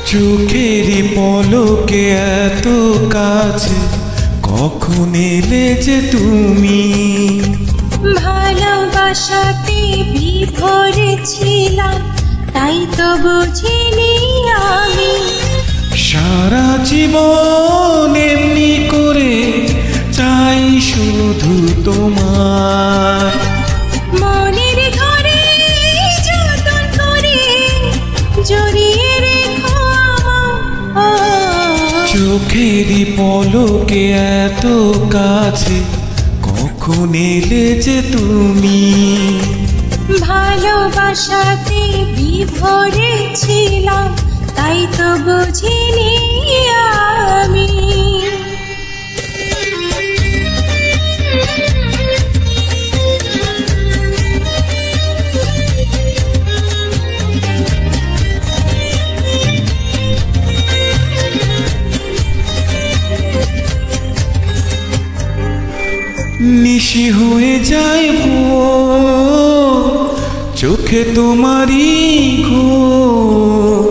চোখেরই পলকে এত কাছে কখন এলে যে তুমি, ভালোবাসাতে বিভোরে ছিলাম তাই তো বুঝিনি আমি। সারা জীবন এমনি করে চাই শুধু তোমার, মনের ঘরে যতন করে জড়িয়ে রেখো আমার। চোখেরই পলকে এত কাছে কখন এলে যে তুমি, ভালোবাসাতে বিভোরে ছিলাম তাই তো বুঝিনি আমি। নিশি হয়ে যায় চোখে তোমারই ঘোর,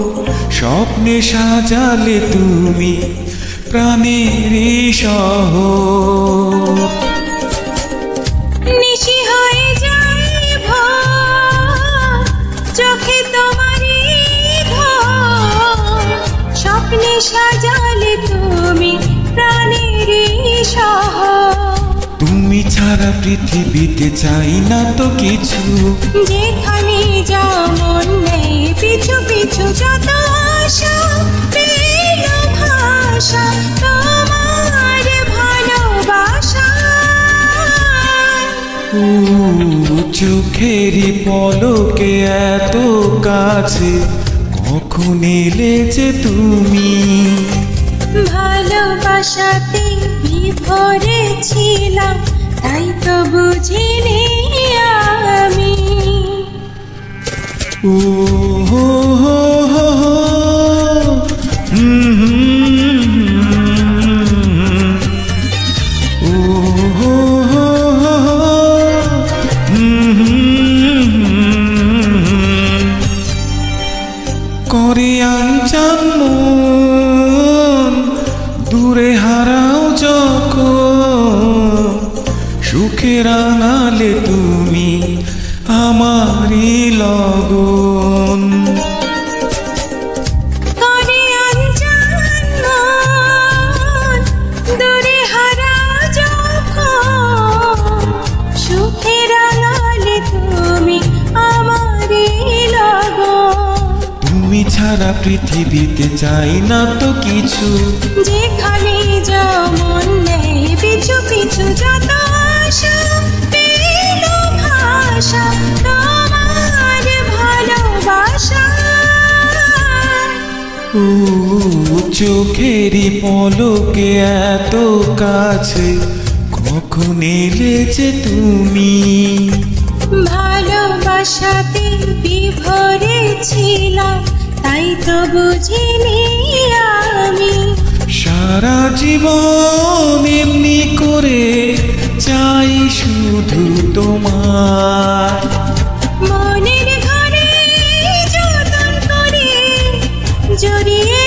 স্বপ্নে সাজালে তুমি প্রাণের শহর। নিশি হয়ে যায় ভোর, চোখে তোমারই ঘোর, স্বপ্নে সাজালে তুমি প্রাণের শহর। তুমি ছাড়া পৃথিবীতে চাই না তো কিছু, যেখানে যেমন নেই পিছু পিছু যত আশা পেল ভাষা তোমার ভালোবাসা। চোখেরই পলকে এত কাছে কখন এলে যে তুমি, ভালোবাসাতে বিভোরে ছিলাম তাই তো বুঝিনি আমি। করে আনচান মন দূরে হারাও যখন, সুখের আনালে তুমি আমারই লগন। করে আনচান মন দূরে হারাও যখন, সুখের আনালে তুমি আমারই লগন। তুমি ছাড়া পৃথিবীতে চাই না তো কিছু, যেখানে যেমন নেই পিছু পিছু যত আশা পেল ভাষা তোমার ভালোবাসা। চোখেরই পলকে এত কাছে কখন এলে যে তুমি, ভালোবাসাতে বিভোরে ছিলাম তাই তো বুঝিনি আমি। সারা জীবন এমনি করে চাই শুধু তোমার, মনের ঘরে যতন করে জড়িয়ে